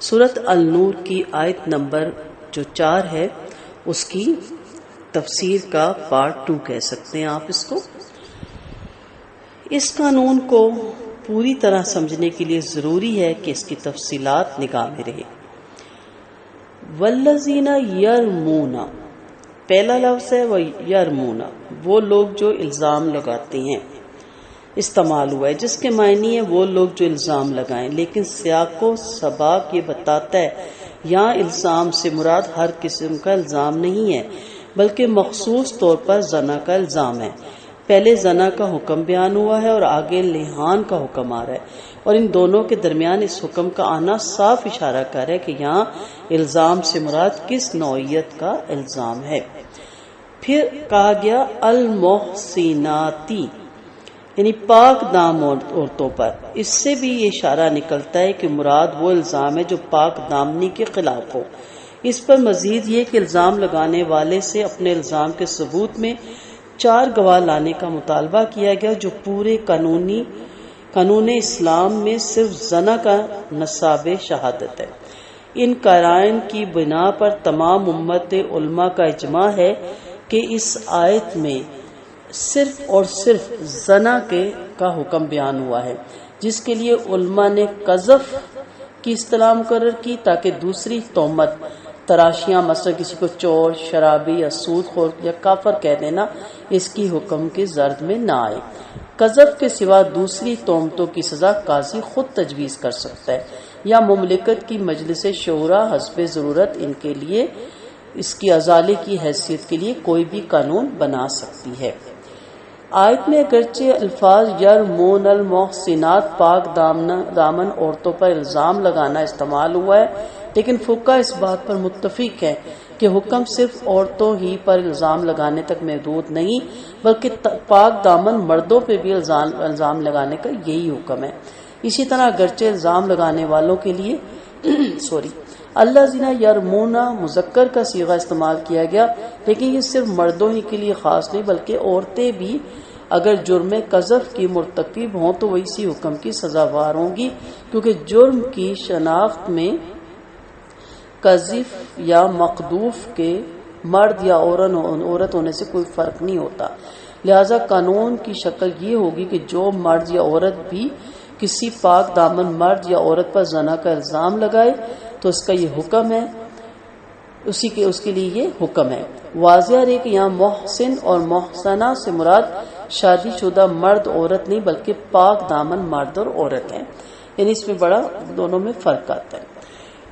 سورۃ النور کی آیت نمبر جو 4 ہے اس کی تفسیر کا پارٹ 2 کہہ سکتے ہیں آپ اس کو۔ اس قانون کو پوری طرح سمجھنے کے لیے ضروری ہے کہ اس کی تفصیلات نگاہ میں رہے۔ والذین یرمون، پہلا لفظ ہے وہ یرمون، وہ لوگ جو الزام لگاتے ہیں، استعمال ہوا ہے جس کے معنی ہے وہ لوگ جو الزام لگائیں، لیکن سیاق و سباق یہ بتاتا ہے یہاں الزام سے مراد ہر قسم کا الزام نہیں ہے بلکہ مخصوص طور پر زنا کا الزام ہے۔ پہلے زنا کا حکم بیان ہوا ہے اور آگے لعان کا حکم آ رہا ہے، اور ان دونوں کے درمیان اس حکم کا آنا صاف اشارہ کر رہا ہے کہ یہاں الزام سے مراد کس نوعیت کا الزام ہے۔ پھر کہا گیا المحسناتی، یعنی پاک دام عورتوں پر۔ اس سے بھی یہ اشارہ نکلتا ہے کہ مراد وہ الزام ہے جو پاک دامنی کے خلاف ہو۔ اس پر مزید یہ کہ الزام لگانے والے سے اپنے الزام کے ثبوت میں 4 گواہ لانے کا مطالبہ کیا گیا جو پورے قانون اسلام میں صرف زنا کا نصاب شہادت ہے۔ ان قرائن کی بنا پر تمام امت علماء کا اجماع ہے کہ اس آیت میں صرف اور صرف زنا کا حکم بیان ہوا ہے، جس کے لیے علماء نے قذف کی اصطلاح مقرر کی تاکہ دوسری تہمت تراشیاں، مثلا کسی کو چور، شرابی یا سود خور یا کافر کہہ دینا، اس کی حکم کی زرد میں نہ آئے۔ قذف کے سوا دوسری تہمتوں کی سزا قاضی خود تجویز کر سکتا ہے یا مملکت کی مجلس شورا حسب ضرورت ان کے لیے اس کی ازالے کی حیثیت کے لیے کوئی بھی قانون بنا سکتی ہے۔ آیت میں اگرچہ الفاظ یرمون المحسنات پاک دامن عورتوں پر الزام لگانا استعمال ہوا ہے، لیکن فقہاء اس بات پر متفق ہیں کہ حکم صرف عورتوں ہی پر الزام لگانے تک محدود نہیں بلکہ پاک دامن مردوں پہ بھی الزام لگانے کا یہی حکم ہے۔ اسی طرح اگرچہ الزام لگانے والوں کے لیے الذین یرمون مذکر کا صیغہ استعمال کیا گیا، لیکن یہ صرف مردوں ہی کے لیے خاص نہیں بلکہ عورتیں بھی اگر جرم قذف کی مرتکب ہوں تو وہ اسی حکم کی سزاوار ہوں گی، کیونکہ جرم کی شناخت میں قذف یا مقذوف کے مرد یا عورت ہونے سے کوئی فرق نہیں ہوتا۔ لہذا قانون کی شکل یہ ہوگی کہ جو مرد یا عورت بھی کسی پاک دامن مرد یا عورت پر زنا کا الزام لگائے تو اس کا یہ حکم ہے، اس کے لیے یہ حکم ہے۔ واضح ہے کہ یہاں محسن اور محسنہ سے مراد شادی شدہ مرد عورت نہیں بلکہ پاک دامن مرد اور عورت ہیں، یعنی اس میں بڑا دونوں میں فرق آتا ہے۔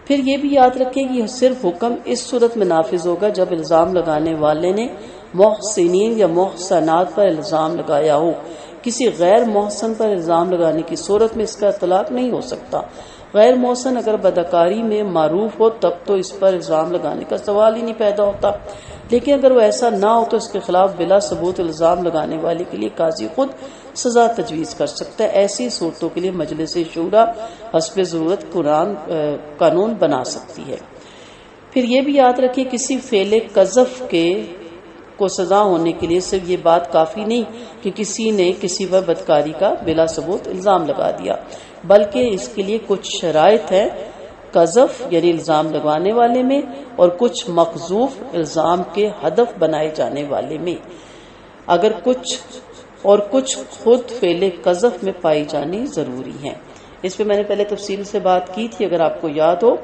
پھر یہ بھی یاد رکھیں کہ یہ صرف حکم اس صورت میں نافذ ہوگا جب الزام لگانے والے نے محسنین یا محسنات پر الزام لگایا ہو۔ کسی غیر محسن پر الزام لگانے کی صورت میں اس کا اطلاق نہیں ہو سکتا۔ غیر محسن اگر بدکاری میں معروف ہو تب تو اس پر الزام لگانے کا سوال ہی نہیں پیدا ہوتا، لیکن اگر وہ ایسا نہ ہو تو اس کے خلاف بلا ثبوت الزام لگانے والے کے لیے قاضی خود سزا تجویز کر سکتا ہے۔ ایسی صورتوں کے لیے مجلس شورا حسب ضرورت قانون بنا سکتی ہے۔ پھر یہ بھی یاد رکھیں کسی فعل قذف کو سزا ہونے کے لیے صرف یہ بات کافی نہیں کہ کسی نے کسی پر بدکاری کا بلا ثبوت الزام لگا دیا، بلکہ اس کے لیے کچھ شرائط ہیں قذف یعنی الزام لگانے والے میں اور کچھ مقذوف الزام کے ہدف بنائے جانے والے میں، کچھ خود فعل قذف میں پائی جانی ضروری ہیں۔ اس پہ میں نے پہلے تفصیل سے بات کی تھی، اگر آپ کو یاد ہو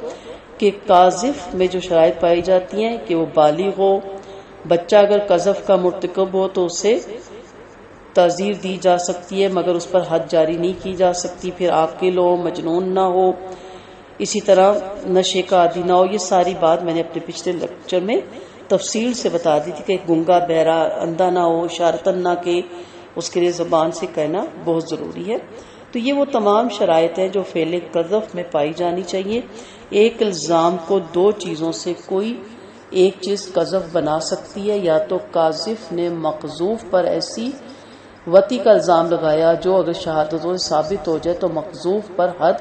کہ قاذف میں جو شرائط پائی جاتی ہیں کہ وہ بالغ ہو، بچہ اگر قذف کا مرتکب ہو تو اسے تعزیر دی جا سکتی ہے مگر اس پر حد جاری نہیں کی جا سکتی، پھر عاقل ہو، مجنون نہ ہو، اسی طرح نشے کا عادی نہ ہو۔ یہ ساری بات میں نے اپنے پچھلے لیکچر میں تفصیل سے بتا دی تھی کہ گنگا بہرا اندھا نہ ہو، اشارتن نہ کہ اس کے لیے زبان سے کہنا بہت ضروری ہے۔ تو یہ وہ تمام شرائط ہیں جو فعل قذف میں پائی جانی چاہیے۔ ایک الزام کو 2 چیزوں سے کوئی ایک چیز قذف بنا سکتی ہے، یا تو قاذف نے مقذوف پر ایسی وطی کا الزام لگایا جو اگر شہادتوں سے ثابت ہو جائے تو مقذوف پر حد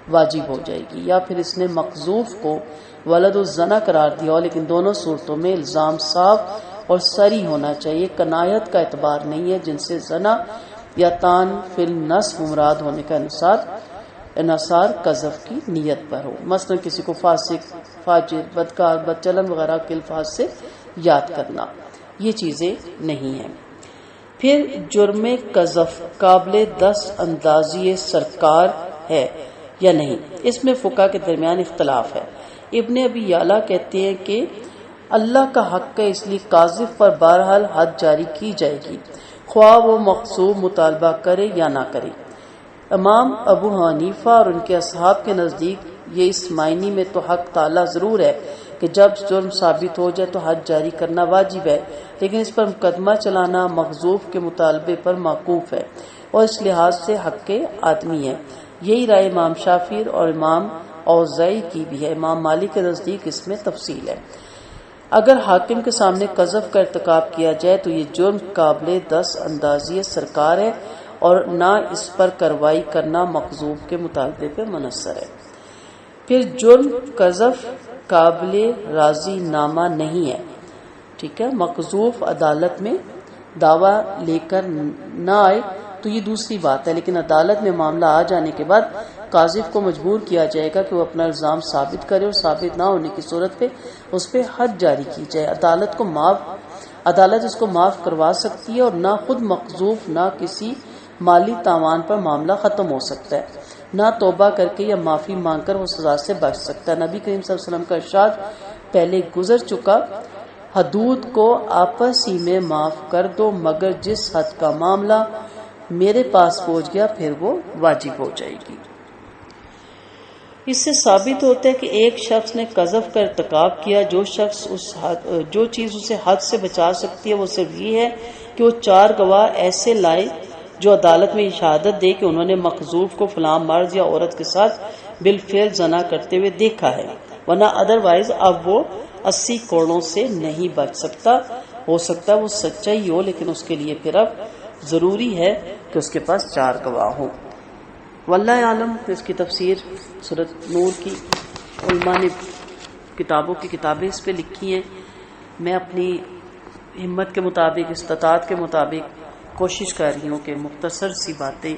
واجب ہو جائے گی، یا پھر اس نے مقذوف کو ولد الزنا قرار دیا، لیکن دونوں صورتوں میں الزام صاف اور صریح ہونا چاہیے، کنایت کا اعتبار نہیں ہے جن سے زنا یا تان فی النصب مراد ہونے کا انحصار انحصار قذف کی نیت پر ہو، مثلا کسی کو فاسق، فاجر، بدکار، بدچلن وغیرہ کے الفاظ سے یاد کرنا، یہ چیزیں نہیں ہیں۔ پھر جرم قذف قابل دست اندازی سرکار ہے یا نہیں، اس میں فقہا کے درمیان اختلاف ہے۔ ابن ابی یعلا کہتے ہیں کہ اللہ کا حق ہے، اس لیے قاذف پر بہرحال حد جاری کی جائے گی، خواہ وہ مقصوب مطالبہ کرے یا نہ کرے۔ امام ابو حنیفہ اور ان کے اصحاب کے نزدیک یہ اس معنی میں تو حق تعالی ضرور ہے کہ جب جرم ثابت ہو جائے تو حد جاری کرنا واجب ہے، لیکن اس پر مقدمہ چلانا مغضوب کے مطالبے پر موقوف ہے اور اس لحاظ سے حق آدمی ہے۔ یہی رائے امام شافعی اور امام اوزاعی کی بھی ہے۔ امام مالک کے نزدیک اس میں تفصیل ہے۔ اگر حاکم کے سامنے قذف کا ارتکاب کیا جائے تو یہ جرم قابل دست اندازی سرکار ہے اور نہ اس پر کارروائی کرنا مقذوف کے مطالبے پہ منحصر ہے۔ پھر جرم قذف قابل راضی نامہ نہیں ہے، ٹھیک ہے، مقذوف عدالت میں دعویٰ لے کر نہ آئے تو یہ دوسری بات ہے، لیکن عدالت میں معاملہ آ جانے کے بعد قاذف کو مجبور کیا جائے گا کہ وہ اپنا الزام ثابت کرے اور ثابت نہ ہونے کی صورت پہ اس پہ حد جاری کی جائے۔ عدالت اس کو معاف کروا سکتی ہے اور نہ خود مقذوف نہ کسی مالی تاوان پر معاملہ ختم ہو سکتا ہے، نہ توبہ کر کے یا معافی مانگ کر وہ سزا سے بچ سکتا ہے۔ نبی کریم صلی اللہ علیہ وسلم کا ارشاد پہلے گزر چکا، حدود کو آپس ہی میں معاف کر دو مگر جس حد کا معاملہ میرے پاس پہنچ گیا پھر وہ واجب ہو جائے گی۔ اس سے ثابت ہوتا ہے کہ ایک شخص نے قذف کا ارتکاب کیا، جو چیز اسے حد سے بچا سکتی ہے وہ صرف یہ ہے کہ وہ 4 گواہ ایسے لائے جو عدالت میں یہ شہادت دے کہ انہوں نے مقذوف کو فلاں مرد یا عورت کے ساتھ بالفعل زنا کرتے ہوئے دیکھا ہے، ورنہ ادروائز اب وہ 80 کوڑوں سے نہیں بچ سکتا۔ ہو سکتا ہے وہ سچا ہی ہو، لیکن اس کے لیے پھر اب ضروری ہے کہ اس کے پاس 4 گواہ ہوں۔ واللہ عالم۔ اس کی تفسیر سورۃ نور کی علماء نے کتابیں اس پہ لکھی ہیں۔ میں اپنی ہمت کے مطابق، استطاعت کے مطابق کوشش کر رہی ہوں کہ مختصر سی باتیں،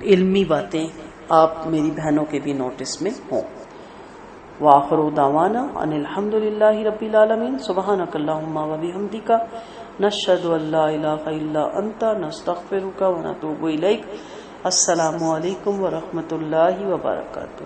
علمی باتیں آپ میری بہنوں کے بھی نوٹس میں ہوں۔ وآخر دعوانا ان الحمد للہ رب العالمین۔ سبحانک اللہم و بحمدک، نشہد ان لا الہ الا انت، نستغفرک و نتوب الیک۔ السلام علیکم ورحمۃ اللہ وبرکاتہ۔